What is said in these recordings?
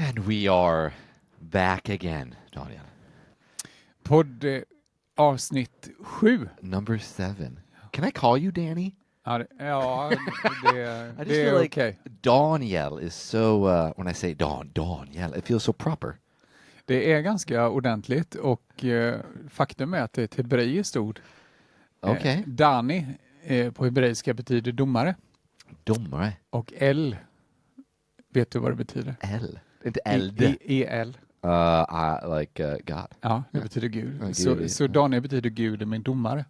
And we are back again, Daniel. Podd avsnitt 7. Number 7. Can I call you Danny? Ja, det I just är feel like okej. Daniel is so, when I say Daniel, it feels so proper. Det är ganska ordentligt och faktum är att det är ett hebreiskt ord. Okej. Dani på hebreiska betyder domare. Domare. Och L, vet du vad det betyder? L. Inte eld. E-L. God. Ja, det betyder Gud. Gud. Så Dani betyder Gud är min domare.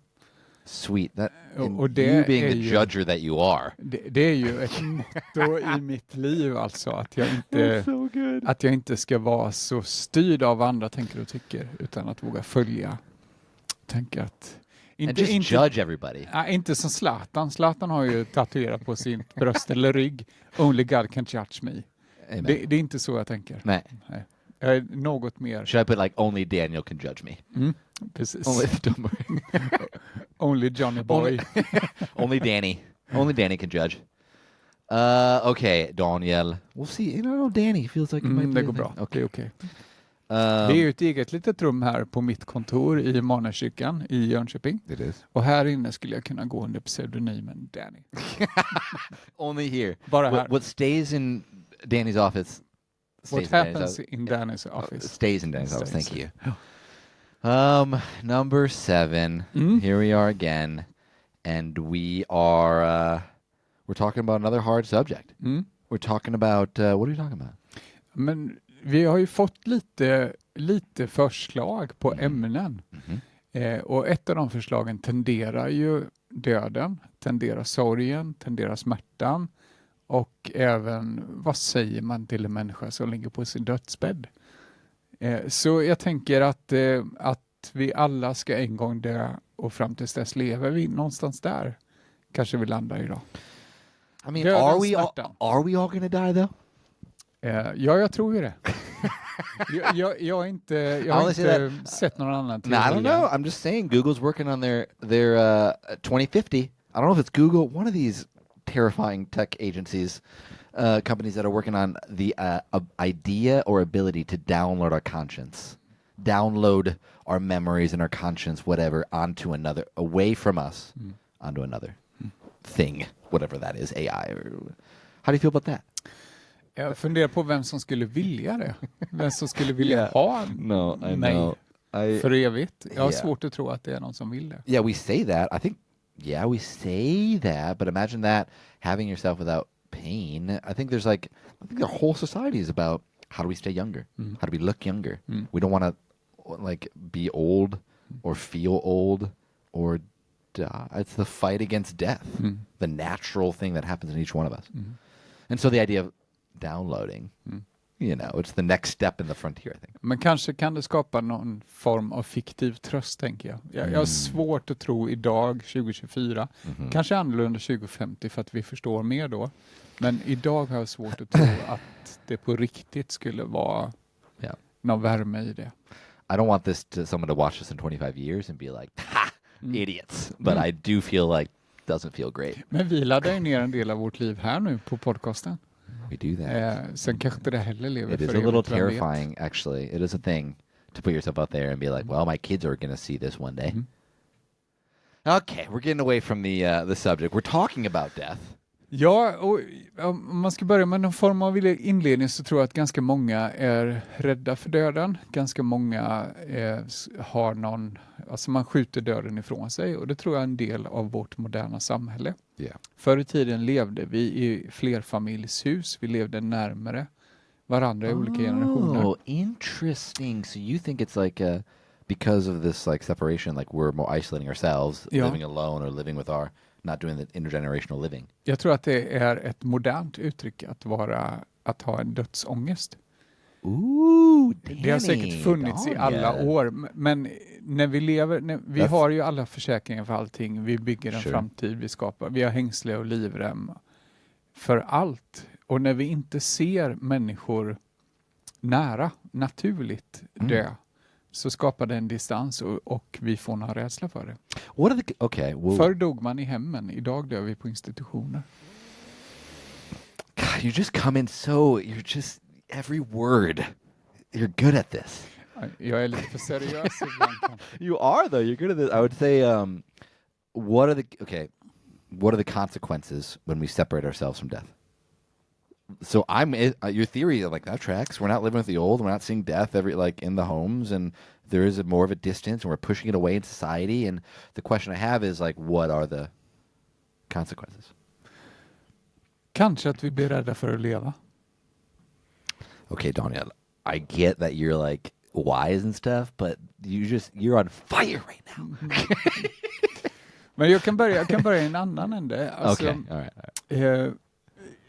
Sweet. That, Och det you being är the ju- judger that you are. Det är ju ett motto i mitt liv alltså, att jag inte ska vara så styrd av vad andra tänker och tycker, utan att våga följa. Tänka att And just judge everybody. inte som Zlatan. Zlatan har ju tatuerat på sin bröst eller rygg. Only God can judge me. Amen. Det är inte så jag tänker. Nej. Jag är något mer. Should I put like only Daniel can judge me? Precis. Only the domare. Only Johnny Boy. Only Danny. Only Danny can judge. Okay, Daniel. We'll see. You know, Danny feels like it might be Det går a bra. thing. Okay. Det är okej. Det är ju ett eget litet rum här på mitt kontor i Maneskyrkan i Jönköping. It is. Och här inne skulle jag kunna gå under pseudonymen Danny. Only here. Bara här. What stays in Danny's office stays What in Danny's happens office. in Danny's office? Stays in Danny's office. Stays. Thank you. Ja. Number 7. Here we are again, and we're talking about another hard subject. We're talking about what are we talking about? Men vi har ju fått lite förslag på ämnen. Och ett av de förslagen tenderar ju döden, tenderar sorgen, tenderar smärtan och även vad säger man till en människa som ligger på sin dödsbädd. Så jag tänker att vi alla ska en gång dö och fram tills dess lever vi någonstans där. Kanske vi landar idag. I mean, Dödens are smärta. we all going to die though? Ja, jag tror ju det. jag har inte sett någon annan No, I don't know. I'm just saying Google's working on their 2050. I don't know if it's Google, one of these terrifying tech agencies, companies that are working on the idea or ability to download our conscience, download our memories and our conscience, whatever, onto another, away from us, onto another thing, whatever that is, AI. How do you feel about that? Jag funderar på vem som skulle vilja det. Vem som skulle vilja ha mig för evigt. Jag har svårt att tro att det är någon som vill det. Yeah, we say that. I think, we say that, but imagine that, having yourself without pain. I think the whole society is about how do we stay younger? How do we look younger? We don't want to be old or feel old or die. It's the fight against death, the natural thing that happens in each one of us. And so the idea of downloading, it's the next step in the frontier, I think. Men kanske kan det skapa någon form av fiktiv tröst, tänker jag. Jag har svårt att tro idag, 2024, kanske annorlunda 2050 för att vi förstår mer då. Men idag har jag svårt att tro att det på riktigt skulle vara någon värme i det. I don't want someone to watch this in 25 years and be like, ha, idiots. But I do feel like it doesn't feel great. Men vi laddar ju ner en del av vårt liv här nu på podcasten. We do that. Sen kanske inte det heller lever It is för a little evigt, vem vet? terrifying, actually. It is a thing to put yourself out there and be like, well, my kids are going to see this one day. Okay, we're getting away from the subject. We're talking about death. Ja, och om man ska börja med någon form av inledning så tror jag att ganska många är rädda för döden. Ganska många har man skjuter döden ifrån sig, och det tror jag är en del av vårt moderna samhälle. Yeah. Förr i tiden levde vi i flerfamiljshus, vi levde närmare varandra i olika generationer. Oh, interesting. So you think it's like because of this separation, we're more isolating ourselves, living alone or living with not doing the intergenerational living. Jag tror att det är ett modernt uttryck att ha en dödsångest. Ooh, Danny, det har säkert funnits i alla år, men när vi lever, vi har ju alla försäkringar för allting, vi bygger en framtid, vi har hängsle och livrem för allt. Och när vi inte ser människor nära, naturligt dö, så skapar det en distans och vi får någon rädsla för det. Förr dog man i hemmen, idag dör vi på institutioner. God, you just come in so, every word. You're good at this. Jag är lite för seriös ibland kanske. You are though. You're good at this. I would say, what are the consequences when we separate ourselves from death? So your theory like that tracks. We're not living with the old. We're not seeing death in the homes, and there is more of a distance, and we're pushing it away in society. And the question I have is like, what are the consequences? Kanske att vi blir rädda för att leva. Okay, Daniel, I get that you're like wise and stuff, but you're on fire right now. Men jag kan börja i en annan ände. Alltså, Okay, all right.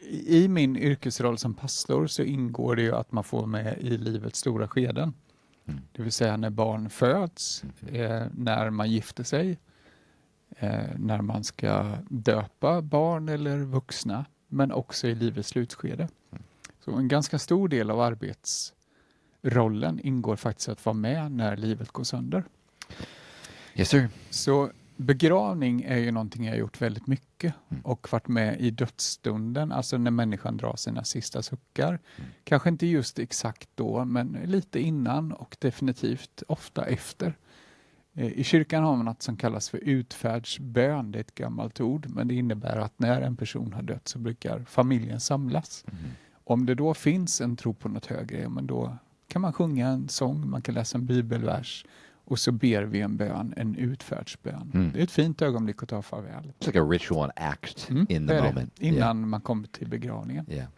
I min yrkesroll som pastor så ingår det ju att man får med i livets stora skeden. Det vill säga när barn föds, när man gifter sig, när man ska döpa barn eller vuxna, men också i livets slutskede. Så en ganska stor del av arbetsrollen ingår faktiskt att vara med när livet går sönder. Yes, sir. Så begravning är ju någonting jag har gjort väldigt mycket och varit med i dödsstunden, alltså när människan drar sina sista suckar. Kanske inte just exakt då, men lite innan och definitivt ofta efter. I kyrkan har man något som kallas för utfärdsbön, det är ett gammalt ord, men det innebär att när en person har dött så brukar familjen samlas. Om det då finns en tro på något högre, men då kan man sjunga en sång, man kan läsa en bibelvers och så ber vi en bön, en utfärdsbön. Det är ett fint ögonblick att ta farväl. It's like a ritual and act in the moment. Innan man kommer till begravningen. Yeah.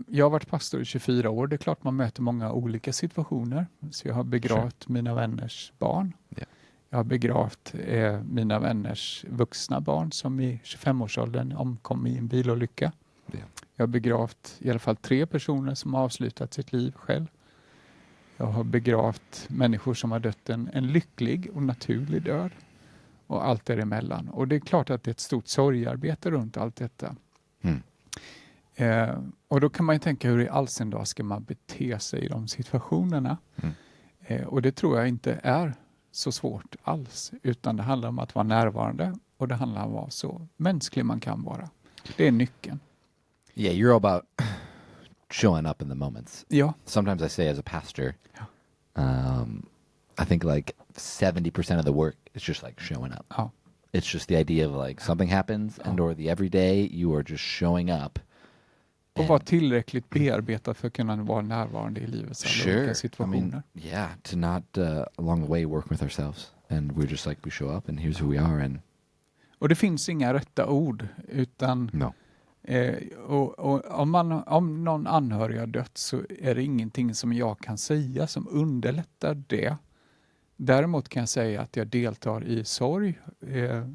Jag har varit pastor i 24 år. Det är klart man möter många olika situationer. Så jag har begravt mina vänners barn. Yeah. Jag har begravt mina vänners vuxna barn som i 25-årsåldern omkom i en bilolycka. Yeah. Jag har begravt i alla fall 3 personer som har avslutat sitt liv själv. Jag har begravt människor som har dött en lycklig och naturlig död. Och allt däremellan. Och det är klart att det är ett stort sorgarbete runt allt detta. Och då kan man ju tänka hur i all sin dag ska man bete sig i de situationerna. Och det tror jag inte är så svårt alls. Utan det handlar om att vara närvarande. Och det handlar om att vara så mänsklig man kan vara. Det är nyckeln. Yeah, you're all about showing up in the moments. Ja. Sometimes I say as a pastor, I think like 70% of the work is just like showing up. Ja. It's just the idea of like something happens and or the everyday you are just showing up. Och vara tillräckligt bearbetad för att kunna vara närvarande i livets alla olika situationer. I mean, yeah, to not along the way work with ourselves. And we're just like, we show up and here's who we are. And och det finns inga rätta ord utan no. Och om någon anhörig har dött så är det ingenting som jag kan säga som underlättar det. Däremot kan jag säga att jag deltar i sorg.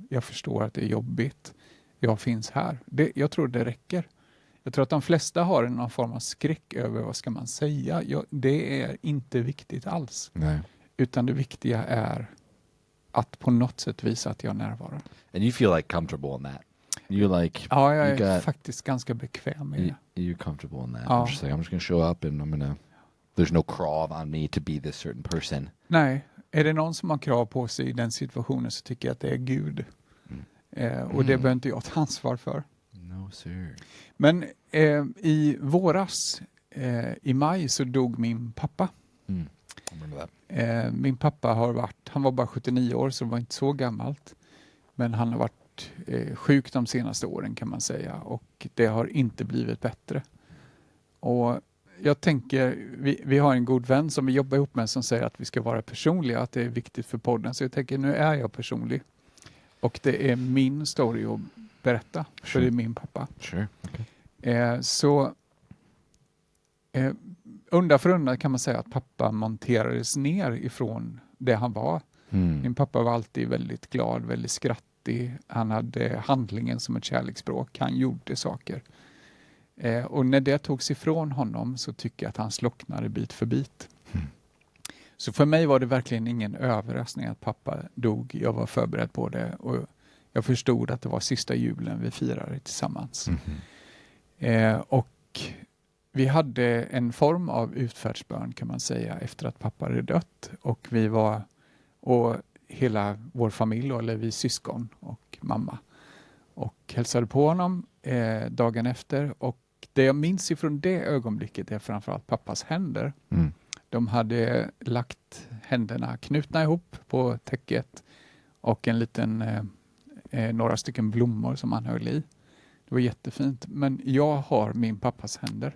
Jag förstår att det är jobbigt. Jag finns här. Jag tror det räcker. Jag tror att de flesta har någon form av skräck över vad ska man säga. Det är inte viktigt alls. Nej. Utan det viktiga är att på något sätt visa att jag närvarar. And you feel like comfortable in that. You're like, ja, jag är faktiskt ganska bekväm med det. You're comfortable in that. Ja. I'm just going to show up and there's no krav on me to be this certain person. Nej, är det någon som har krav på sig i den situationen så tycker jag att det är Gud. Och det behöver inte jag ta ansvar för. No, sir. Men i våras, i maj, så dog min pappa. Min pappa han var bara 79 år så det var inte så gammalt. Men han har varit sjuk de senaste åren kan man säga. Och det har inte blivit bättre. Och jag tänker, vi har en god vän som vi jobbar ihop med som säger att vi ska vara personliga. Att det är viktigt för podden. Så jag tänker, nu är jag personlig. Och det är min story att berätta. För det är min pappa. Sure. Okay. Så undan för undan kan man säga att pappa monterades ner ifrån det han var. Min pappa var alltid väldigt glad, väldigt skrattig. Han hade handlingen som ett kärleksspråk. Han gjorde saker. Och när det togs ifrån honom så tycker jag att han slocknade bit för bit. Så för mig var det verkligen ingen överraskning att pappa dog. Jag var förberedd på det och jag förstod att det var sista julen vi firade tillsammans. Och vi hade en form av utfärdsbön kan man säga efter att pappa hade dött. Och vi var, och hela vår familj, eller vi syskon och mamma. Och hälsade på honom dagen efter och det jag minns ifrån det ögonblicket är framförallt pappas händer. De hade lagt händerna knutna ihop på täcket och en liten, några stycken blommor som han höll i. Det var jättefint. Men jag har min pappas händer.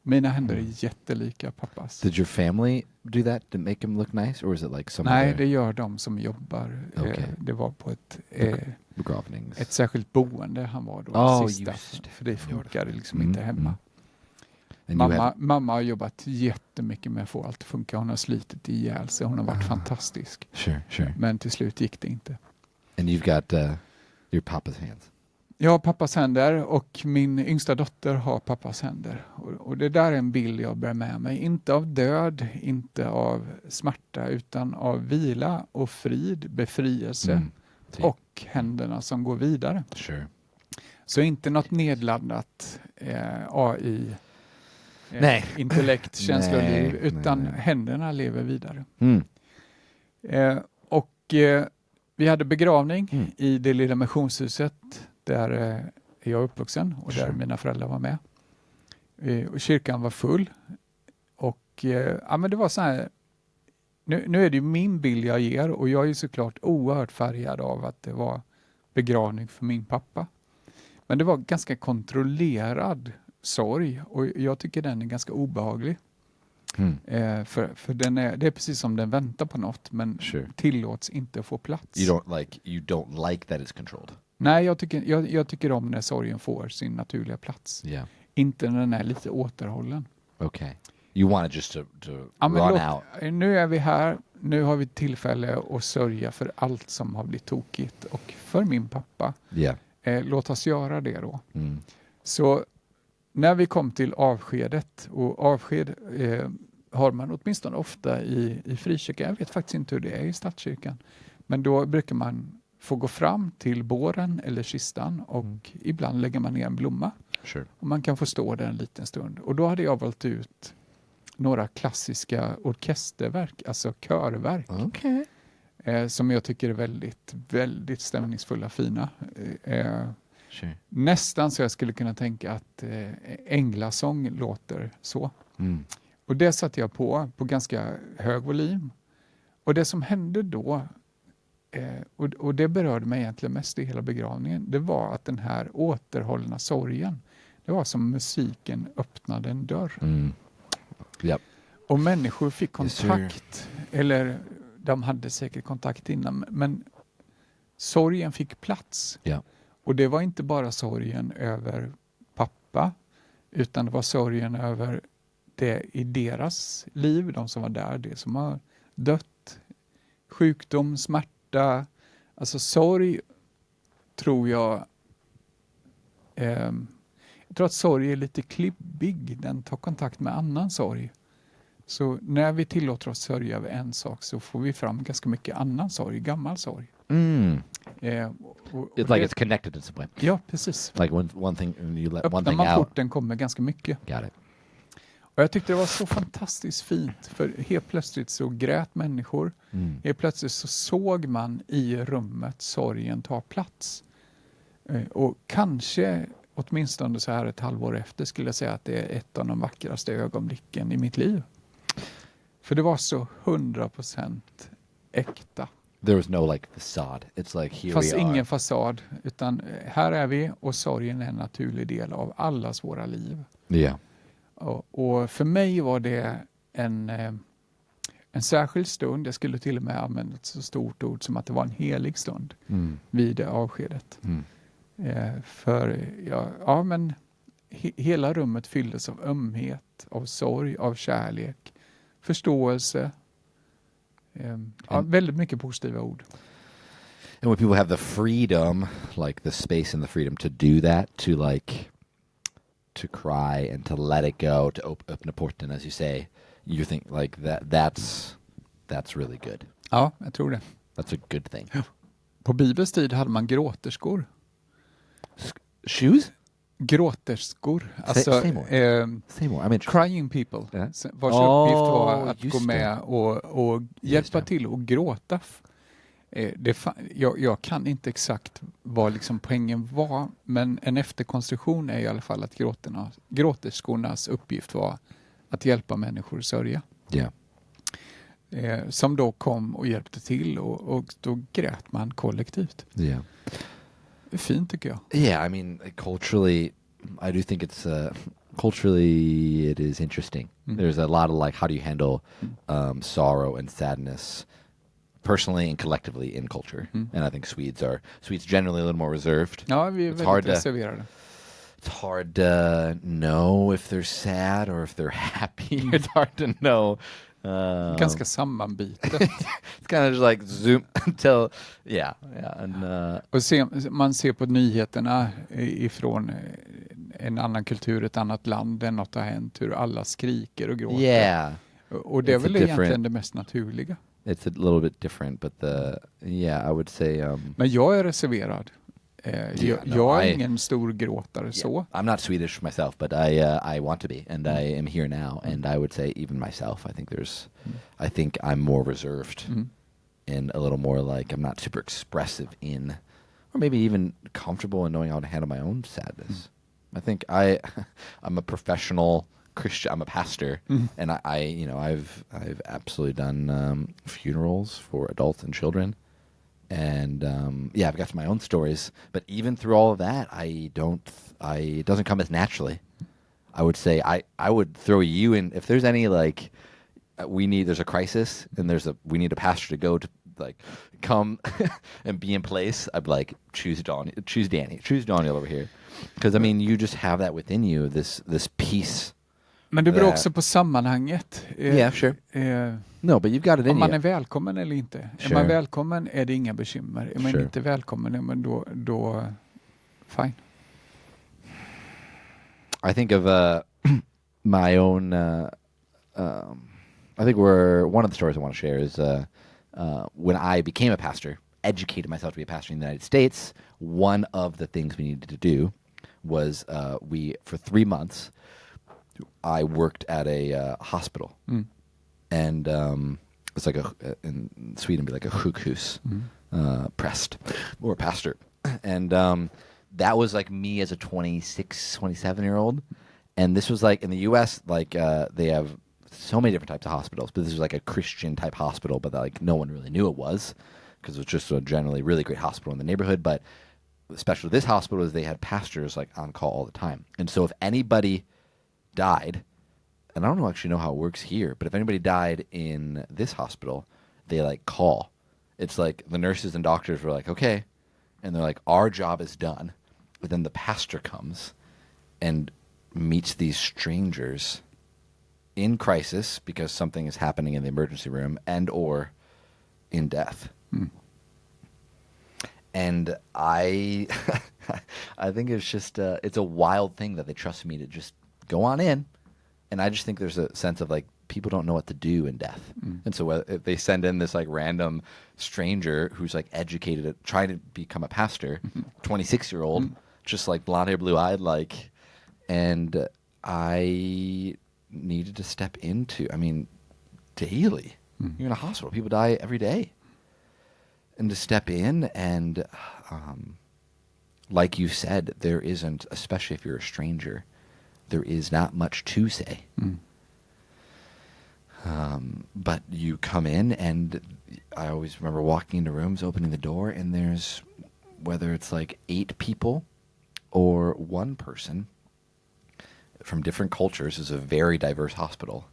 Mina händer är jättelika pappas. Did your family do that to make him look nice, or is it like some Nej, other det gör de som jobbar. Okay. Det var på ett särskilt boende han var då. Sista, för det funkade liksom inte hemma. Mamma har jobbat jättemycket med att få allt att funka. Hon har slitit ihjäl sig. Hon har varit fantastisk. Sure. Men till slut gick det inte. And you've got your papa's hands. Jag har pappas händer och min yngsta dotter har pappas händer. Och det där är en bild jag bär med mig. Inte av död, inte av smärta, utan av vila och frid, befrielse och händerna som går vidare. Sure. Så inte något nedladdat AI, Nej. intellekt, känsloliv, utan nej. Händerna lever vidare. Vi hade begravning i det lilla missionshuset där är jag uppvuxen och där mina föräldrar var med. Och kyrkan var full. Och men det var så här, nu är det ju min bild jag ger och jag är ju såklart oerhört färgad av att det var begravning för min pappa. Men det var ganska kontrollerad sorg och jag tycker den är ganska obehaglig. För det är precis som den väntar på något men tillåts inte få plats. You don't like that it's controlled. Nej, jag tycker om när sorgen får sin naturliga plats. Yeah. Inte när den är lite återhållen. Okay. You want it just to run out. Nu är vi här. Nu har vi tillfälle att sörja för allt som har blivit tokigt. Och för min pappa. Yeah. Låt oss göra det då. Så när vi kom till avskedet. Och avsked har man åtminstone ofta i frikyrkan. Jag vet faktiskt inte hur det är i statskyrkan. Men då brukar man få gå fram till båren eller kistan och ibland lägger man ner en blomma. Sure. Och man kan få stå där en liten stund. Och då hade jag valt ut några klassiska orkesterverk, alltså körverk. Okay. Som jag tycker är väldigt, väldigt stämningsfulla, fina. Sure. Nästan så jag skulle kunna tänka att änglasång låter så. Och det satte jag på ganska hög volym. Och det som hände då, och det berörde mig egentligen mest i hela begravningen, det var att den här återhållna sorgen, det var som musiken öppnade en dörr. Yep. Och människor fick kontakt, eller de hade säkert kontakt innan, men sorgen fick plats. Yeah. Och det var inte bara sorgen över pappa, utan det var sorgen över det i deras liv, de som var där, det som har dött, sjukdom, smärta. Alltså sorg tror jag tror att sorg är lite klibbig. Den tar kontakt med annan sorg. Så när vi tillåter oss sörja över en sak så får vi fram ganska mycket annan sorg, gammal sorg. It's like it's connected in some way. Ja, precis. Like one thing, you let one Öppnar thing man out. porten kommer ganska mycket. Got it. Och jag tyckte det var så fantastiskt fint. För helt plötsligt så grät människor. Helt plötsligt så såg man i rummet sorgen ta plats. Och kanske åtminstone så här ett halvår efter skulle jag säga att det är ett av de vackraste ögonblicken i mitt liv. För det var så 100% äkta. There was no like facade. It's like here Fast we are. ingen fasad, utan här är vi och sorgen är en naturlig del av allas våra liv. Yeah. Och för mig var det en särskild stund. Jag skulle till och med använda ett så stort ord som att det var en helig stund vid det avskedet. Men hela rummet fylldes av ömhet, av sorg, av kärlek, förståelse. Väldigt mycket positiva ord. And when people have the freedom, like the space and the freedom to do that, to cry and to let it go, to open a porten, as you say, you think like that's really good. Ja, jag tror det. That's a good thing. På Bibelns tid hade man gråterskor. Shoes? Gråterskor. Alltså, say more. Say more. I'm interested. Crying people. Yeah. Vars uppgift var att just gå med och hjälpa till och gråta. Jag kan inte exakt vad liksom poängen var, men en efterkonstruktion är i alla fall att gråterskornas uppgift var att hjälpa människor att sörja. Yeah. Som då kom och hjälpte till och då grät man kollektivt. Yeah. Fint tycker jag. Yeah, I mean, culturally, I do think it's culturally it is interesting. There's a lot of like, how do you handle sorrow and sadness personally and collectively in culture? And I think Swedes generally a little more reserved. Ja, vi är väldigt reserverade. It's hard to know if they're sad or if they're happy. It's hard to know. Ganska sammanbitet. It's kind of just like zoom until, yeah. And, och man ser på nyheterna ifrån en annan kultur, ett annat land, där något har hänt, hur alla skriker och gråter. Yeah. Och det är väl egentligen det mest naturliga. It's a little bit different, but I would say... Men jag är reserverad. Jag är ingen stor gråtare så. I'm not Swedish myself, but I want to be, and I am here now, and I would say even myself, I think I'm more reserved and a little more like I'm not super expressive in, or maybe even comfortable in knowing how to handle my own sadness. I think I'm a professional Christian. I'm a pastor, and I've absolutely done funerals for adults and children. And I've got my own stories, but even through all of that, it doesn't come as naturally. I would say I would throw you in if there's any like there's a crisis and we need a pastor to go to like come and be in place. I'd be like choose Daniel over here, because I mean you just have that within you, this peace. Men det beror också på sammanhanget. Yeah, sure. No, but you've got it in you. Om man är välkommen eller inte. Sure. Är man välkommen är det inga bekymmer. Är man inte välkommen, men då fine. I think of my own... I think one of the stories I want to share is when I became a pastor, educated myself to be a pastor in the United States, one of the things we needed to do was for 3 months, I worked at a hospital. And it's like in Sweden, be like a sjukhus, präst or pastor. And that was like me as a 26, 27-year-old. And this was like in the U.S., like they have so many different types of hospitals, but this was like a Christian type hospital, but like no one really knew it was, because it was just a generally really great hospital in the neighborhood. But especially this hospital is they had pastors like on call all the time. And so if anybody died, and I don't actually know how it works here, but if anybody died in this hospital, they like call. It's like the nurses and doctors were like, okay. And they're like, our job is done. But then the pastor comes and meets these strangers in crisis because something is happening in the emergency room and or in death. And I think it's just, it's a wild thing that they trust me to just go on in. And I just think there's a sense of like people don't know what to do in death. And so if they send in this like random stranger who's like educated, trying to become a pastor, 26-year-old, just like blonde hair, blue eyed, like, and I needed to step into, I mean, daily. You're in a hospital. People die every day. And to step in and, like you said, there isn't, especially if you're a stranger, there is not much to say. But you come in, and I always remember walking into rooms, opening the door, and there's, whether it's like 8 people or 1 person from different cultures, is a very diverse hospital,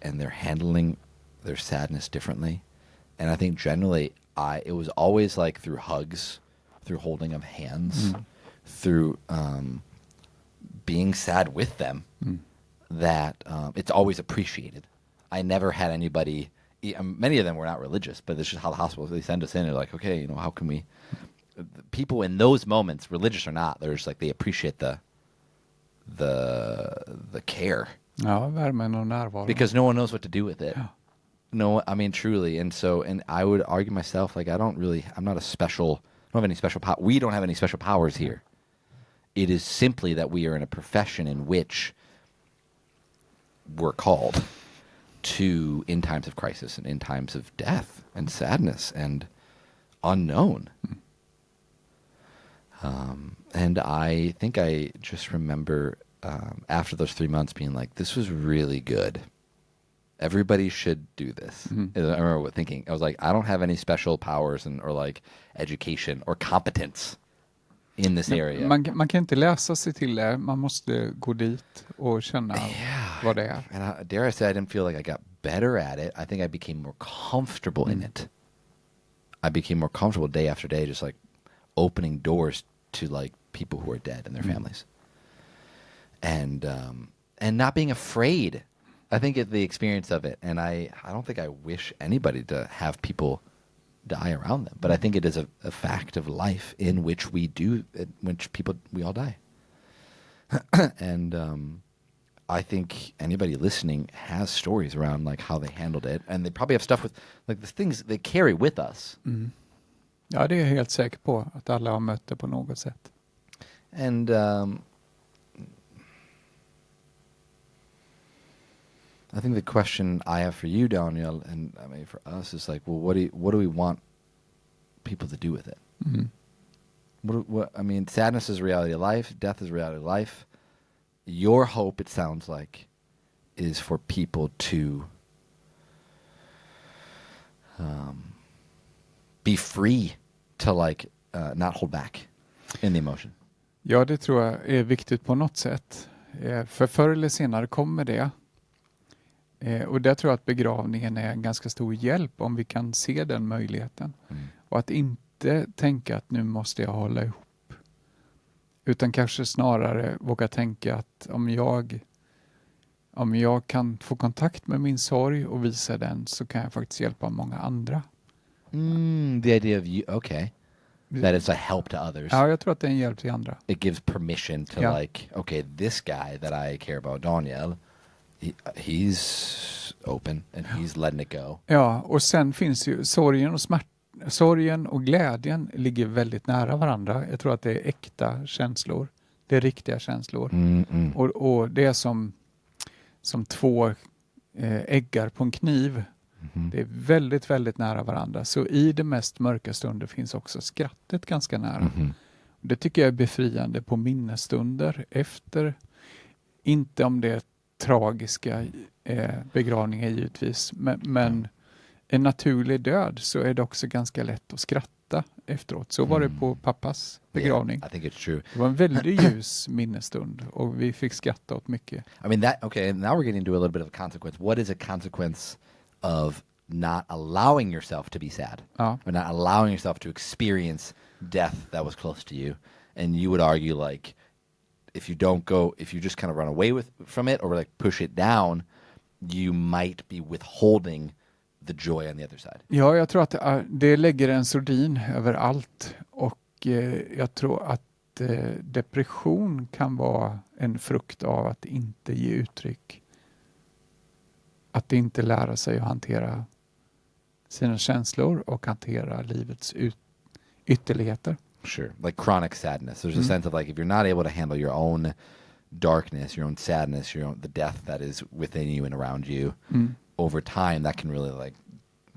and they're handling their sadness differently. And I think generally it was always like through hugs, through holding of hands, through being sad with them, that it's always appreciated. I never had anybody, many of them were not religious, but it's just how the hospitals, they send us in, they're like, okay, how can we, people in those moments, religious or not, they're just like, they appreciate the care. Ja, värmen och närvaron. Because no one knows what to do with it. Yeah. No, I mean, truly. And I would argue myself, like, I'm not a special, I don't have any special power. We don't have any special powers here. It is simply that we are in a profession in which we're called to, in times of crisis and in times of death and sadness. And unknown. And I think I just remember after those 3 months being like, this was really good. Everybody should do this. I remember thinking, I was like, I don't have any special powers or like education or competence in this area. Man kan inte läsa sig till det, man måste gå dit och känna vad det är. And dare I say, I didn't feel like I got better at it. I think I became more comfortable in it. I became more comfortable day after day, just like opening doors to like people who are dead and their families. And not being afraid. I think the experience of it, and I don't think I wish anybody to have people die around them, but I think it is a fact of life in which we all die. And I think anybody listening has stories around like how they handled it, and they probably have stuff with like the things they carry with us. Ja, det är jag helt säker på att alla har mött det på något sätt. And I think the question I have for you, Daniel, and I mean for us, is like, well, what do we want people to do with it? I mean, sadness is a reality of life. Death is a reality of life. Your hope, it sounds like, is for people to be free to like not hold back in the emotion. Ja, det tror jag är viktigt på något sätt. För förr eller senare kommer det. Och där tror jag att begravningen är en ganska stor hjälp om vi kan se den möjligheten. Och att inte tänka att nu måste jag hålla ihop. Utan kanske snarare våga tänka att om jag kan få kontakt med min sorg och visa den, så kan jag faktiskt hjälpa många andra. The idea of you, okay. That it's a help to others. Ja, jag tror att det är en hjälp till andra. It gives permission to like, okay, this guy that I care about, Daniel, he's open and he's letting it go. Ja, och sen finns ju sorgen och glädjen ligger väldigt nära varandra. Jag tror att det är äkta känslor. Det är riktiga känslor. Och det är som två äggar på en kniv. Det är väldigt, väldigt nära varandra. Så i det mest mörka stunder finns också skrattet ganska nära. Det tycker jag är befriande på minnesstunder efter. Inte om det är tragiska begravningar givetvis. Men en naturlig död, så är det också ganska lätt att skratta efteråt. Så var det på pappas begravning. Yeah, I think it's true. Det var en väldigt ljus minnesstund och vi fick skratta åt mycket. I mean, now we're getting to a little bit of a consequence. What is a consequence of not allowing yourself to be sad? Or not allowing yourself to experience death that was close to you? And you would argue like, if you just kind of run away from it or like push it down, you might be withholding the joy on the other side. Ja, jag tror att det lägger en sordin över allt, och jag tror att depression kan vara en frukt av att inte ge uttryck. Att inte lära sig att hantera sina känslor och hantera livets ytterligheter. Sure. Like chronic sadness. There's a sense of like, if you're not able to handle your own darkness, your own sadness, the death that is within you and around you, over time, that can really like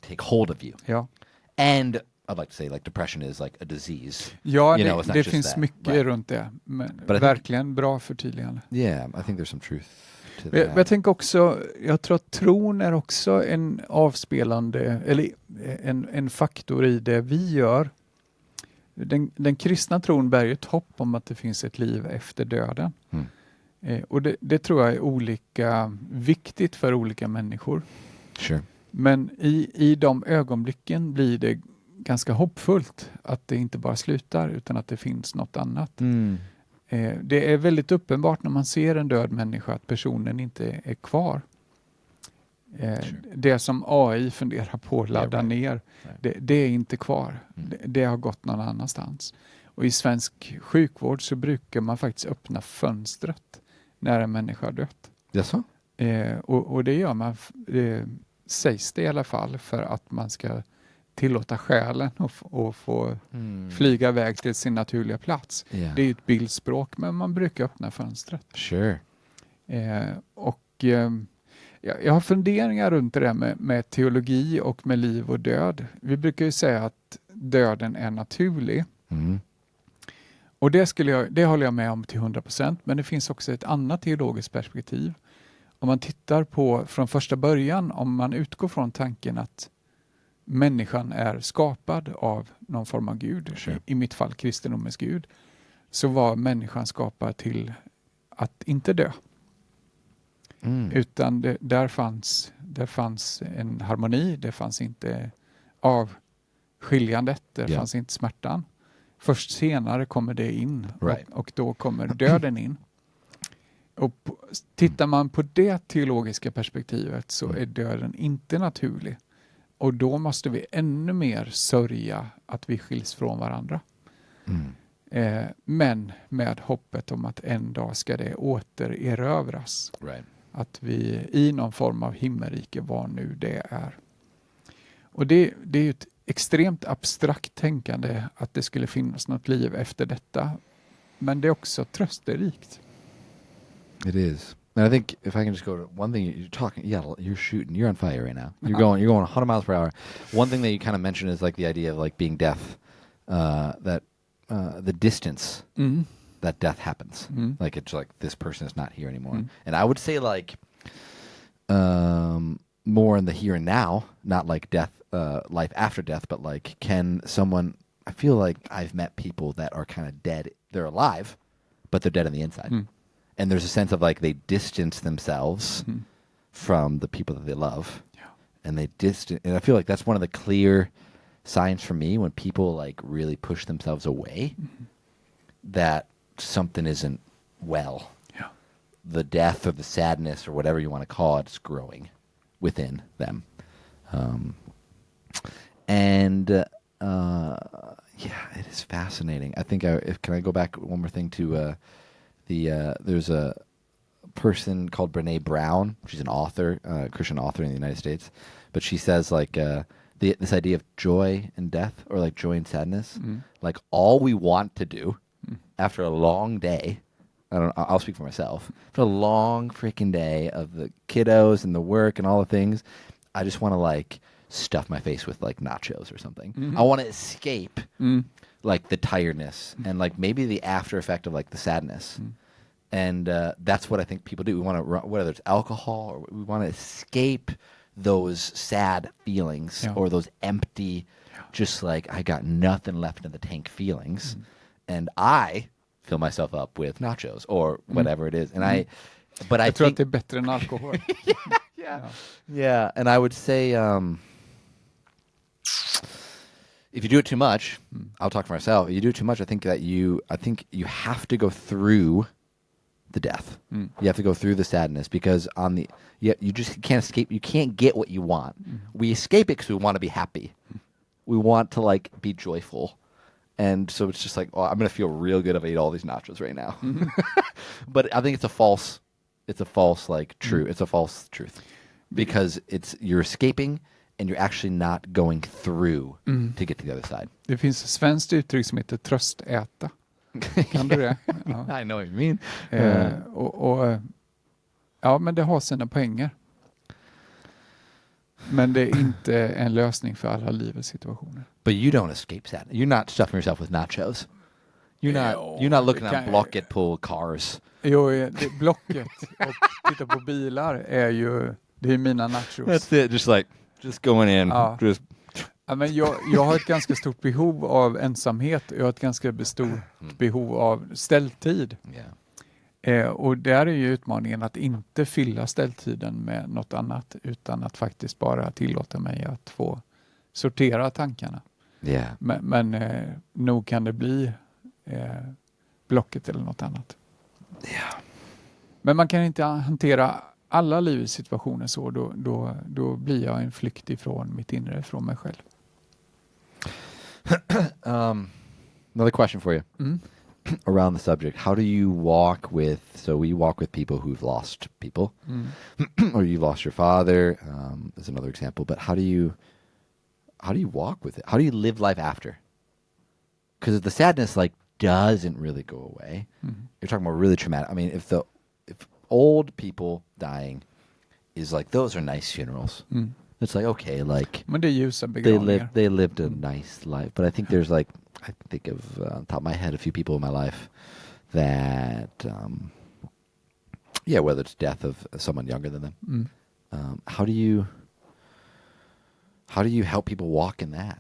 take hold of you. Ja. And I'd like to say like depression is like a disease. Ja, you know, it's not det just finns that. mycket runt det. Men verkligen bra förtydligande. Yeah, I think there's some truth to that. Jag tänker också, jag tror att tron är också en avspelande, eller en faktor i det vi gör. Den kristna tron bär ju ett hopp om att det finns ett liv efter döden. Och det tror jag är olika viktigt för olika människor. Sure. Men i de ögonblicken blir det ganska hoppfullt att det inte bara slutar, utan att det finns något annat. Det är väldigt uppenbart när man ser en död människa att personen inte är kvar. Det som AI funderar på att ladda ner, det är inte kvar. Det har gått någon annanstans. Och i svensk sjukvård så brukar man faktiskt öppna fönstret när en människa har dött. Jaså? Och det gör man, sägs det i alla fall, för att man ska tillåta själen och få flyga iväg till sin naturliga plats. Yeah. Det är ju ett bildspråk, men man brukar öppna fönstret. Sure. Jag har funderingar runt det där med teologi och med liv och död. Vi brukar ju säga att döden är naturlig. Mm. Och det håller jag med om till 100%, men det finns också ett annat teologiskt perspektiv. Om man tittar på från första början, om man utgår från tanken att människan är skapad av någon form av Gud, i mitt fall kristendomens Gud, så var människan skapad till att inte dö. Utan där fanns en harmoni, det fanns inte avskiljandet, det fanns inte smärtan. Först senare kommer det in och då kommer döden in. Och tittar man på det teologiska perspektivet så är döden inte naturlig. Och då måste vi ännu mer sörja att vi skiljs från varandra. Men med hoppet om att en dag ska det återerövras. Att vi i någon form av himmelrike, var nu det är. Och det är ju ett extremt abstrakt tänkande att det skulle finnas något liv efter detta. Men det är också trösterikt. It is. And I think if I can just go to one thing, you're talking, you're shooting, you're on fire right now. You're going 100 miles per hour. One thing that you kind of mentioned is like the idea of like being death, the distance that death happens. Like it's like this person is not here anymore. And I would say like more in the here and now, not like death, life after death, but like can someone, I feel like I've met people that are kind of dead. They're alive, but they're dead on the inside. And there's a sense of like they distance themselves from the people that they love. And and I feel like that's one of the clear signs for me when people like really push themselves away that something isn't well. The death or the sadness or whatever you want to call it is growing within them. It is fascinating. I think can I go back one more thing to there's a person called Brene Brown. She's an author, Christian author in the United States, but she says like this idea of joy and death, or like joy and sadness, like all we want to do after a long day. I'll speak for myself. For a long freaking day of the kiddos and the work and all the things, I just want to like stuff my face with like nachos or something. I want to escape like the tiredness and like maybe the after effect of like the sadness. And that's what I think people do. We want to, whether it's alcohol, or we want to escape those sad feelings or those empty, just like I got nothing left in the tank feelings. And I fill myself up with nachos or whatever it is. And I tror att det är bättre än alkohol. Yeah. And I would say, if you do it too much, I'll talk for myself. If you do it too much, I think you have to go through the death. You have to go through the sadness because you just can't escape. You can't get what you want. We escape it because we want to be happy. We want to like be joyful. And so it's just like, oh, I'm going to feel real good if I eat all these nachos right now. But I think it's a false like true. It's a false truth because you're escaping and you're actually not going through to get to the other side. Det finns ett svenskt uttryck som heter tröstäta. Kan du det? Ja. I know what you mean. Ja, men det har sina poänger. Men det är inte en lösning för alla livets situationer. But you don't escape sadness. You're not stuffing yourself with nachos. You're not looking at Blocket pull cars. Jo, Blocket och titta på bilar det är mina nachos. That's it. Just going in. Ja. Ja, men jag har ett ganska stort behov av ensamhet. Jag har ett ganska stort behov av ställtid. Och där är ju utmaningen att inte fylla ställtiden med något annat utan att faktiskt bara tillåta mig att få sortera tankarna. Men nog kan det bli Blocket eller något annat. Men man kan inte hantera alla livets situationer så. Då blir jag en flykt ifrån mitt inre, från mig själv. Another question for you. Around the subject, how do you walk with, so we walk with people who've lost people, or you've lost your father, is another example, but how do you walk with it? How do you live life after? Because the sadness like doesn't really go away. You're talking about really traumatic. I mean, if old people dying is like those are nice funerals. It's like, okay, like Men det är ljusa begravningar. they lived a nice life. But I think there's like, I think of on top of my head a few people in my life that whether it's death of someone younger than them. How do you help people walk in that?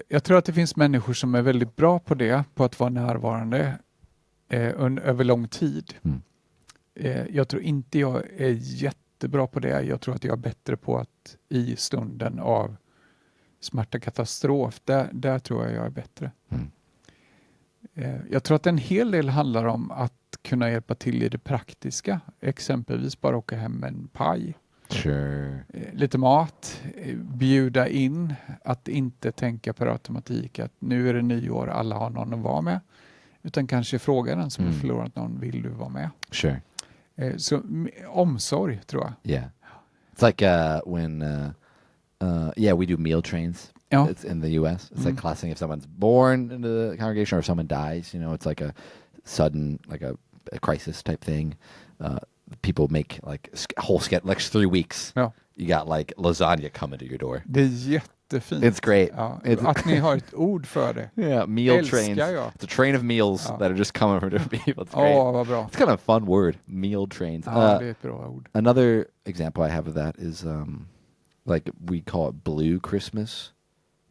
Jag tror att det finns människor som är väldigt bra på det, på att vara närvarande över lång tid. Jag tror inte jag är jättebra på det. Jag tror att jag är bättre på att i stunden av smärta, katastrof, där tror jag är bättre. Jag tror att en hel del handlar om att kunna hjälpa till i det praktiska. Exempelvis bara åka hem med en paj. Sure. Lite mat, bjuda in, att inte tänka per automatik att nu är det nyår, alla har någon att vara med. Utan kanske fråga den som har förlorat någon, vill du vara med? Sure. Så omsorg, tror jag. Yeah. It's like when we do meal trains. Ja. It's in the US. It's like classing if someone's born into the congregation or if someone dies, it's like a sudden, like a crisis type thing. People make like whole schedule, like 3 weeks. Ja. You got like lasagna coming to your door. Det är jättefint. It's great. Ja, It's att ni har ett ord för det. Yeah, meal Älskar trains. jag. It's a train of meals that are just coming from different people. It's great. Vad bra. It's kind of a fun word, meal trains. Ja, det är ett bra ord. Another example I have of that is like we call it blue Christmas.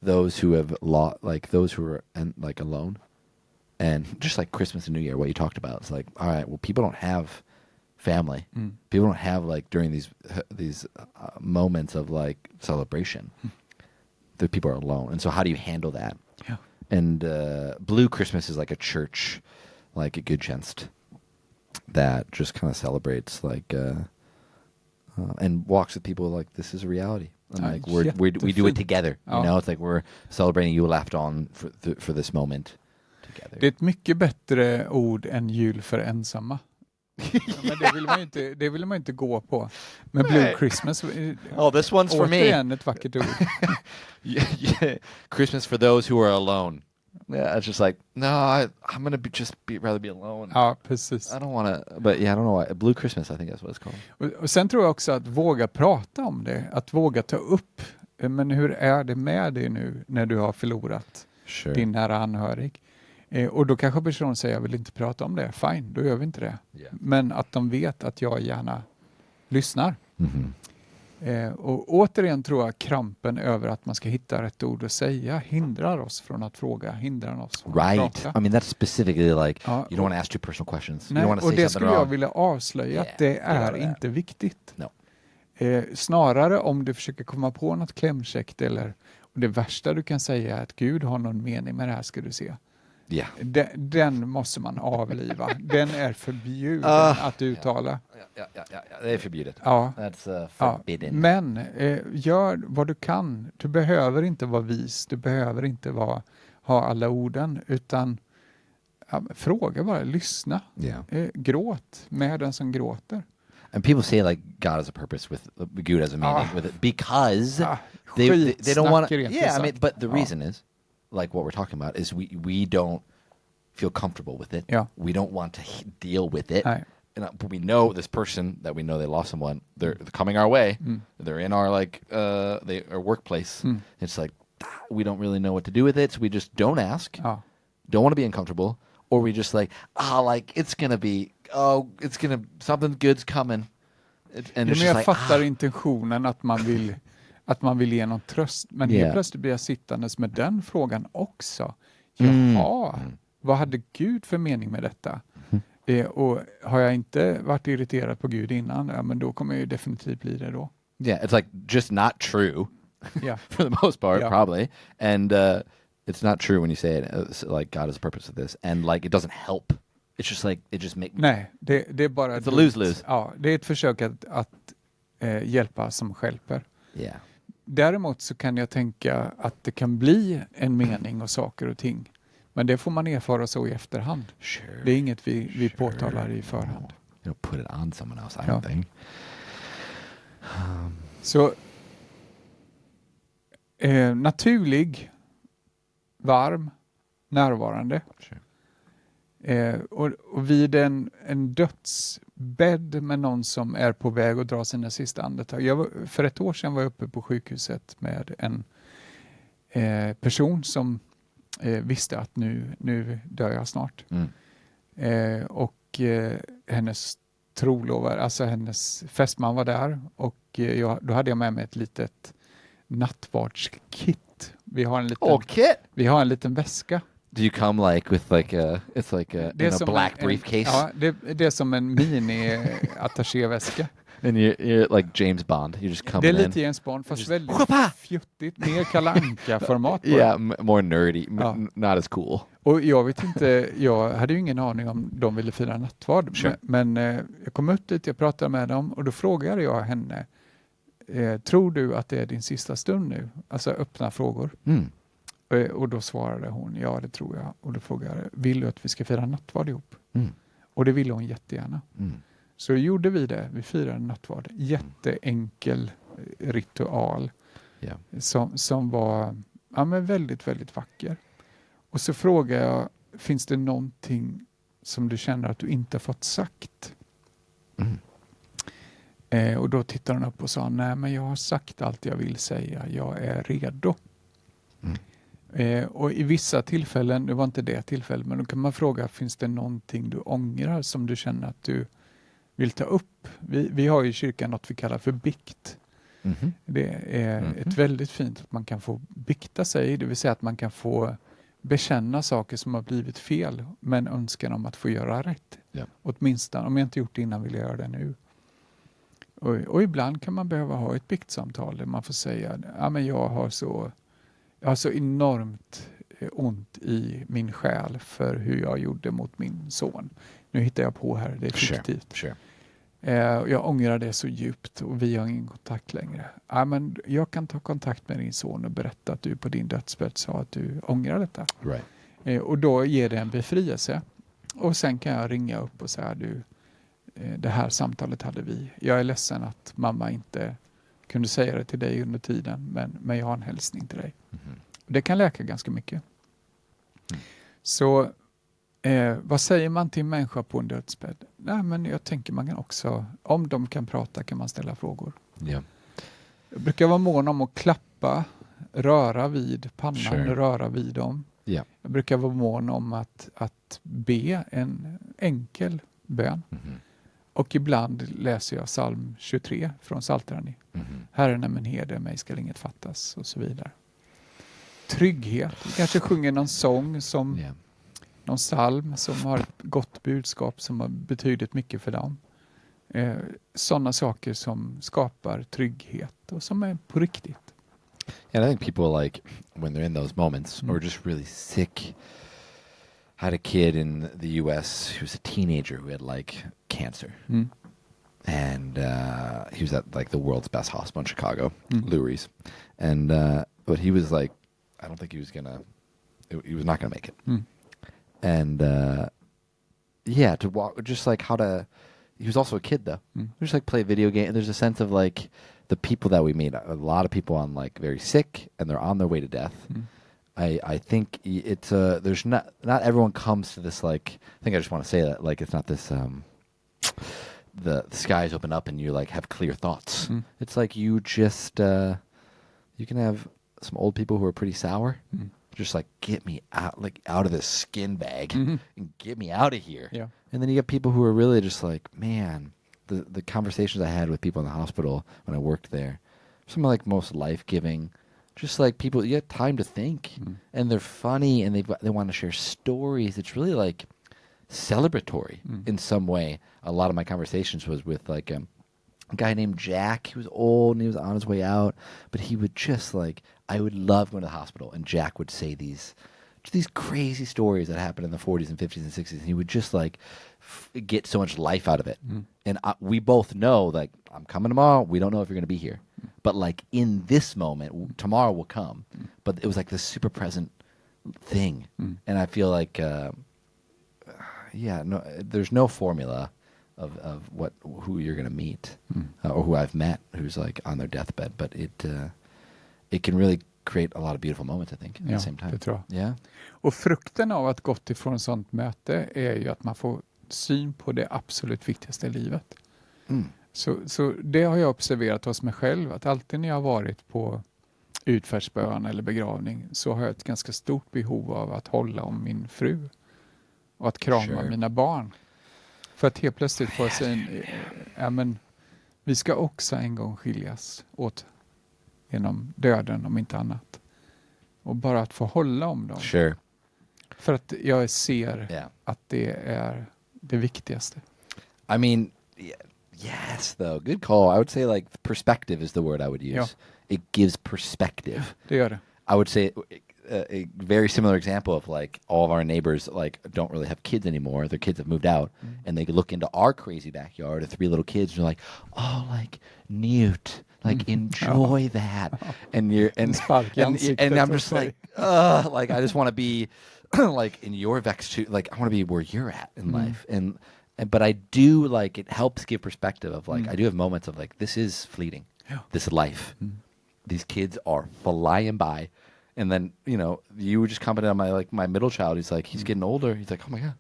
Those who have those who are like alone, and just like Christmas and New Year, what you talked about. It's like, all right, well, people don't have family. People don't have like during these moments of like celebration. The people are alone, and so how do you handle that? Yeah. And blue Christmas is like a church, like a gudstjänst that just kind of celebrates like and walks with people like this is a reality. And like we do it together, you know. It's like we're celebrating julafton for this moment together. Det är ett mycket bättre ord än jul för ensamma. Men det vill man inte gå på. Men Blue Christmas. Oh, this one's for me. Återigen ett vackert ord. Yeah. Christmas for those who are alone. Yeah, it's just like I'm gonna rather be alone. Ja, precis. I don't want to, but yeah, I don't know why. Blue Christmas, I think that's what it's called. Och sen tror jag också att våga prata om det, att våga ta upp. Men hur är det med dig nu när du har förlorat din nära anhörig? Och då kanske personen säger jag vill inte prata om det. Fine, då gör vi inte det. Yeah. Men att de vet att jag gärna lyssnar. Och återigen tror jag krampen över att man ska hitta rätt ord att säga hindrar oss från att fråga, hindrar oss från att prata. I mean, that's specifically like you don't want to ask too personal questions. Nej, you don't want to och say det something skulle jag wrong. vilja avslöja att det är inte viktigt. No. Snarare om du försöker komma på något klämkäckt och det värsta du kan säga är att Gud har någon mening med det här, ska du se. Yeah. Den måste man avliva. Den är förbjuden att uttala. Yeah. Det är förbjudet. Ja. That's forbidden. Men gör vad du kan. Du behöver inte vara vis. Du behöver inte ha alla orden. Utan fråga bara, lyssna. Yeah. Gråt med den som gråter. And people say like God has a purpose with Gud has a meaning with it because they don't want to. Yeah, I mean, but the reason is like what we're talking about is we don't feel comfortable with it. Yeah. We don't want to deal with it. But we know this person that we know they lost someone. They're coming our way. They're in our our workplace. It's like we don't really know what to do with it, so we just don't ask. Don't want to be uncomfortable, or we just like something good's coming. Men jag fattar intentionen att man vill ge någon tröst, men helt plötsligt blir jag sittandes med den frågan också. Jaha, vad hade Gud för mening med detta? Och har jag inte varit irriterad på Gud innan, men då kommer jag ju definitivt bli det då. Yeah, it's like just not true for the most part, probably. And it's not true when you say it, like God has a purpose with this. And like it doesn't help. It's just like, it just makes... Nej, det är bara... It's a lose-lose. Ja, det är ett försök att hjälpa som stjälper. Yeah. Däremot så kan jag tänka att det kan bli en mening och saker och ting. Men det får man erfara så i efterhand. Sure. Det är inget vi påtalar i förhand. You don't put it on someone else, I don't think. Så naturlig, varm, närvarande. Sure. Och vid en bädd med någon som är på väg att dra sina sista andetag. För ett år sedan var jag uppe på sjukhuset med en person som visste att nu dör jag snart. Och hennes trolovare, alltså hennes fästman var där, och då hade jag med mig ett litet nattvardskit. Vi har en liten väska. Do you come like with it's like a, in a black briefcase? Ja, det är som en mini-attachéväska. And you're like James Bond. You just come Det är in. lite James Bond, fast väldigt fjuttigt. Mer Kalle Anka-format. Yeah, more nerdy. Not as cool. Och jag vet inte, jag hade ju ingen aning om de ville fira nattvard. Sure. Men jag kom ut dit, jag pratade med dem, och då frågade jag henne, tror du att det är din sista stund nu? Alltså öppna frågor. Och då svarade hon, ja det tror jag. Och då frågade jag, vill du att vi ska fira nattvard ihop? Och det ville hon jättegärna. Så gjorde vi det, vi firade nattvard. Jätteenkel ritual. Yeah. Som var men väldigt, väldigt vacker. Och så frågade jag, finns det någonting som du känner att du inte har fått sagt? Och då tittade hon upp och sa, nej men jag har sagt allt jag vill säga, jag är redo. Och i vissa tillfällen, det var inte det tillfället, men då kan man fråga, finns det någonting du ångrar som du känner att du vill ta upp? Vi har i kyrkan något vi kallar för bikt. Det är ett väldigt fint att man kan få bikta sig, det vill säga att man kan få bekänna saker som har blivit fel, men önskan om att få göra rätt. Yeah. Åtminstone, om jag inte gjort det innan vill jag göra det nu. Och ibland kan man behöva ha ett biktsamtal där man får säga, men jag har så enormt ont i min själ för hur jag gjorde mot min son. Nu hittar jag på här, det är fiktivt. Sure. Jag ångrar det så djupt och vi har ingen kontakt längre. Men jag kan ta kontakt med din son och berätta att du på din dödsbädd sa att du ångrar detta. Right. Och då ger det en befrielse. Och sen kan jag ringa upp och säga, det här samtalet hade vi. Jag är ledsen att mamma inte kunde säga det till dig under tiden, men jag har en hälsning till dig. Det kan läka ganska mycket. Så vad säger man till en människa på en dödsbädd? Nej, men jag tänker man kan också, om de kan prata kan man ställa frågor. Yeah. Jag brukar vara mån om att klappa, röra vid pannan, röra vid dem. Yeah. Jag brukar vara mån om att be en enkel bön. Och ibland läser jag psalm 23 från Psaltaren. Herren är min herde, mig skall inget fattas, och så vidare. Trygghet. Jag kanske sjunger någon sång som någon psalm som har ett gott budskap som har betydit mycket för dem. Sådana saker som skapar trygghet och som är på riktigt. And I think people, like, when they're in those moments or just really sick. I had a kid in the U.S. who was a teenager who had like cancer. And he was at like the world's best hospital in Chicago, Lurie's. And but he was like, I don't think he was not gonna make it. And to walk, just like how to, he was also a kid though. Just like play a video game. There's a sense of like the people that we meet, a lot of people on like very sick and they're on their way to death. I think it's there's not everyone comes to this, like, I think I just want to say that, like, it's not this the skies open up and you like have clear thoughts. It's like you just you can have some old people who are pretty sour, just like, get me out of this skin bag and get me out of here. Yeah. And then you get people who are really just like, man, the conversations I had with people in the hospital when I worked there, some of like most life-giving. Just like people, you get time to think, and they're funny, and they want to share stories. It's really like celebratory in some way. A lot of my conversations was with like a guy named Jack. He was old and he was on his way out, but he would just like, I would love going to the hospital, and Jack would say these crazy stories that happened in the 40s and 50s and 60s, and he would just like get so much life out of it. And we both know, like, I'm coming tomorrow. We don't know if you're going to be here. But like in this moment, tomorrow will come. But it was like this super present thing. And I feel like, there's no formula of who you're going to meet or who I've met who's like on their deathbed. But it can really create a lot of beautiful moments, I think, at the same time. Det tror jag. Yeah. Och frukten av att gått ifrån ett sånt möte är ju att man får syn på det absolut viktigaste i livet. Så det har jag observerat hos mig själv, att alltid när jag har varit på utfärdsbön eller begravning så har jag ett ganska stort behov av att hålla om min fru och att krama mina barn. För att helt plötsligt få säga, men vi ska också en gång skiljas åt genom döden om inte annat. Och bara att få hålla om dem. Sure. För att jag ser att det är det viktigaste. I mean, yes, though. Good call. I would say like perspective is the word I would use. Ja. It gives perspective. Det gör det. I would say a very similar example of like all of our neighbors like don't really have kids anymore. Their kids have moved out, and they look into our crazy backyard of 3 little kids, and they're like, "Oh, like Newt, like enjoy that." And you're and I'm just like, like I just want to be like in your vex too. Like I want to be where you're at in life, and but I do like it helps give perspective of like I do have moments of like this is fleeting, this life. These kids are flying by. And then, you know, you just commented on my middle child. He's like, he's getting older. He's like, oh my God.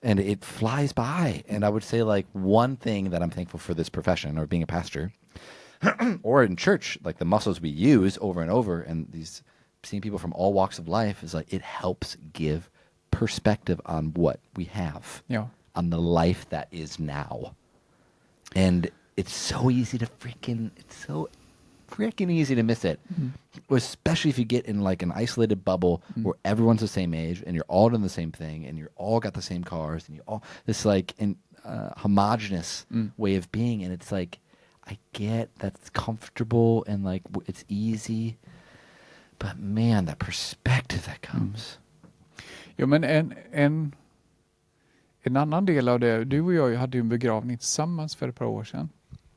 And it flies by. And I would say like one thing that I'm thankful for this profession or being a pastor or in church, like the muscles we use over and over and these seeing people from all walks of life is like, it helps give perspective on what we have, on the life that is now. And it's so easy to freaking easy to miss it, especially if you get in like an isolated bubble where everyone's the same age and you're all doing the same thing and you're all got the same cars and you all this like homogenous way of being, and it's like I get that's comfortable and like it's easy, but man, that perspective that comes. Ja, men en annan del av det, du och jag hade ju en begravning tillsammans för ett par år sedan.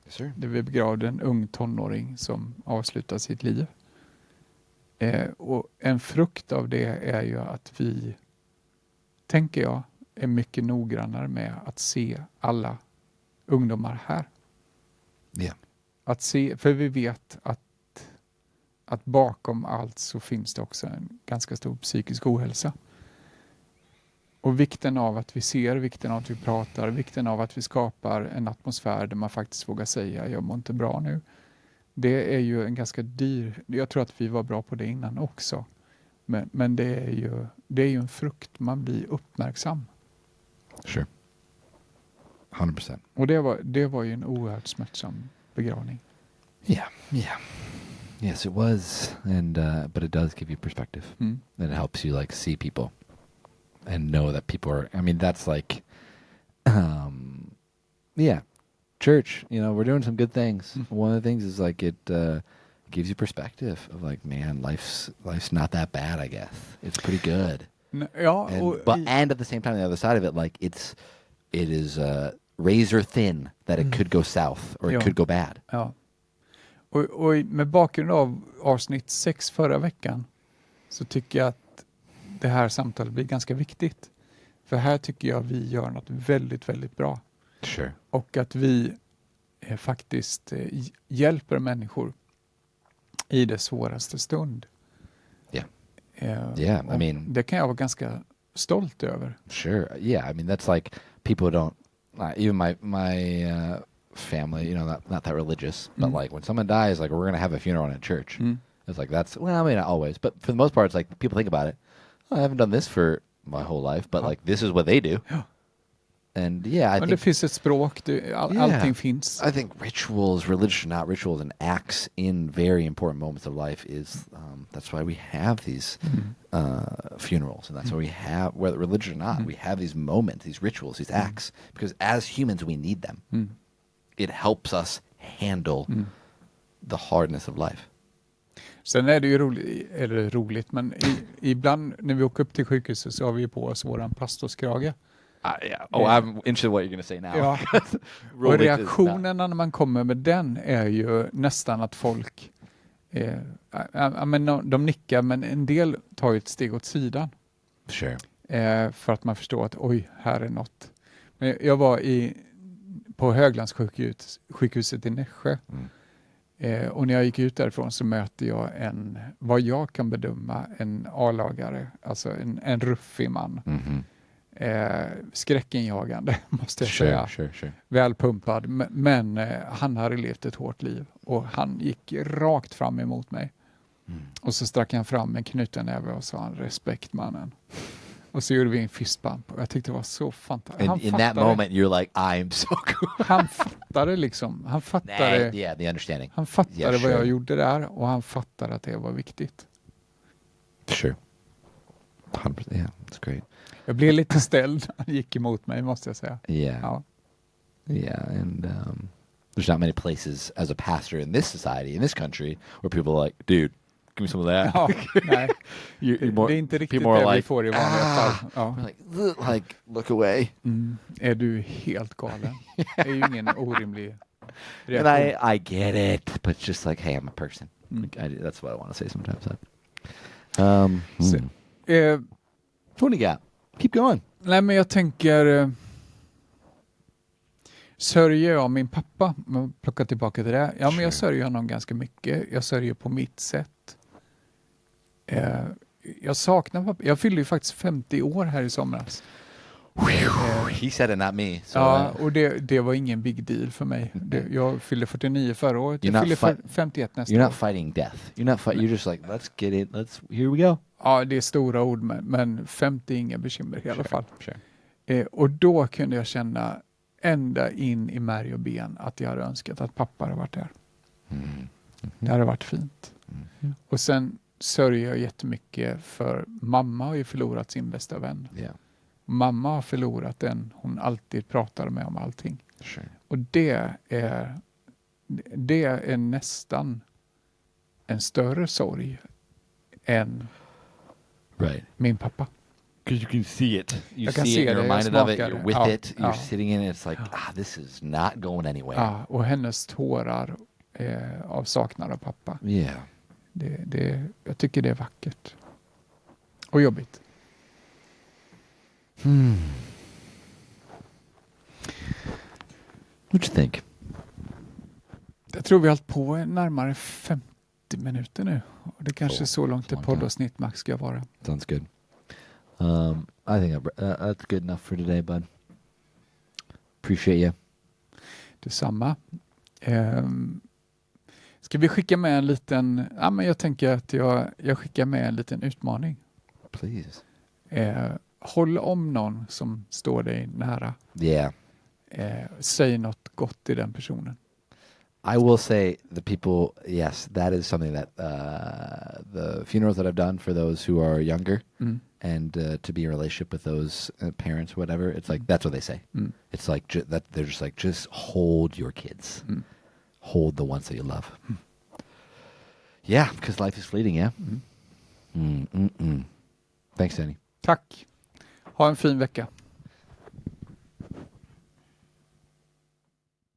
Sure. Där vi begravde en ung tonåring som avslutar sitt liv. Och en frukt av det är ju att vi, tänker jag, är mycket noggrannare med att se alla ungdomar här. Yeah. Att se, för vi vet att bakom allt så finns det också en ganska stor psykisk ohälsa. Och vikten av att vi ser, vikten av att vi pratar, vikten av att vi skapar en atmosfär där man faktiskt vågar säga jag mår inte bra nu. Det är ju en ganska dyr, jag tror att vi var bra på det innan också. Men det är ju en frukt, man blir uppmärksam. Sure. 100%. Och det var ju en oerhört smärtsam begravning. Yeah. Yes, it was, and but it does give you perspective. And it helps you like see people. And know that people are, I mean, that's like, church, you know, we're doing some good things. One of the things is like it gives you perspective of like, man, life's not that bad, I guess. It's pretty good. And at the same time, the other side of it, like it is razor thin that it could go south or it could go bad. Ja. Och med bakgrund av avsnitt 6 förra veckan så tycker jag att det här samtalet blir ganska viktigt. För här tycker jag vi gör något väldigt, väldigt bra. Sure. Och att vi faktiskt hjälper människor i det svåraste stund. Yeah, I mean, det kan jag vara ganska stolt över. Sure. Yeah, I mean, that's like people don't, even my family, you know, not that religious, but like when someone dies, like we're going to have a funeral in a church. It's like that's, well, I mean, not always, but for the most part, it's like people think about it. I haven't done this for my whole life, but like this is what they do. And I think det finns ett språk, allting finns. I think rituals, religion, not rituals, and acts in very important moments of life is that's why we have these funerals, and that's why we have, whether religion or not, we have these moments, these rituals, these acts, because as humans we need them. It helps us handle the hardness of life. Sen är det ju roligt, men ibland när vi åker upp till sjukhuset så har vi på oss våran pastorskrage. I'm interested what you're going to say now. Ja. Och reaktionerna när man kommer med den är ju nästan att folk de nickar, men en del tar ju ett steg åt sidan. Sure. För att man förstår att oj, här är något. Men jag var på Höglandssjukhuset i Nässjö. Och när jag gick ut därifrån så möter jag vad jag kan bedöma en A-lagare, alltså en ruffig man. skräckinjagande, måste jag säga. Sure. Välpumpad, men han hade levt ett hårt liv och han gick rakt fram emot mig. Och så strack han fram med knuten näve och sa han, respekt mannen. Och så gjorde vi en fistbump och jag tyckte det var så fantastiskt. In that moment you're like, I'm so cool. Han fattade liksom, the understanding. Han fattade Yeah, vad sure. jag gjorde där och han fattade att det var viktigt. Sure. 100%, yeah, that's great. Jag blev lite ställd när han gick emot mig, måste jag säga. Yeah. Ja. Yeah, and there's not many places as a pastor in this society, in this country, where people are like, dude, give me some of that. Ja, nej. You're more, Det är inte riktigt people are det vi like, får i vanliga fall. Ja. like, look away. Är du helt galen? Det är ju ingen orimlig And reaktion. I get it, but it's just like, hey, I'm a person. Like, that's what I want to say sometimes. Så, What do you got? Keep going. nej, men jag tänker... sörjer jag min pappa? Om jag plockar tillbaka till det. Ja, men jag sörjer honom ganska mycket. Jag sörjer på mitt sätt. Jag saknar pappa. Jag fyllde ju faktiskt 50 år här i somras. He said it, not me. So Ja, och det var ingen big deal för mig. Jag fyllde 49 förra året. Jag fyller 51 nästa you're år. not fighting death. You're just like, let's get it. Here we go. Ja, det är stora ord, men 50 är inga bekymmer i alla fall. Sure. Och då kunde jag känna ända in i märg och ben att jag hade önskat att pappa hade varit där. Det hade varit fint. Och sen sörjer jag jättemycket för mamma har ju förlorat sin bästa vän. Yeah. Mamma har förlorat den hon alltid pratade med om allting. Sure. Och det är nästan en större sorg än Right. min pappa. Because you can see it. You Jag kan see se it, you're det, jag reminded of it, smakar you're det. with Ja, it, you're ja. sitting in it, it's like, this is not going anywhere. Ja, och hennes tårar av saknad av pappa. Yeah. Jag tycker det är vackert. Och jobbigt. What you think? Jag tror vi har hållit på närmare 50 minuter nu. Och det kanske är Cool. så långt ett Long poddavsnitt max ska vara. Sounds good. I think that's good enough for today, bud. Appreciate you. Detsamma. Ska vi skicka med en liten... Ja, men jag tänker att jag skickar med en liten utmaning. Please. Håll om någon som står dig nära. Yeah. Säg något gott till den personen. I will say the people, yes, that is something that the funerals that I've done for those who are younger and to be in a relationship with those parents or whatever, it's like, that's what they say. It's like, that they're just like, just hold your kids. Hold the ones that you love. Yeah, because life is fleeting, yeah? Thanks, Danny. Tack. Ha en fin vecka.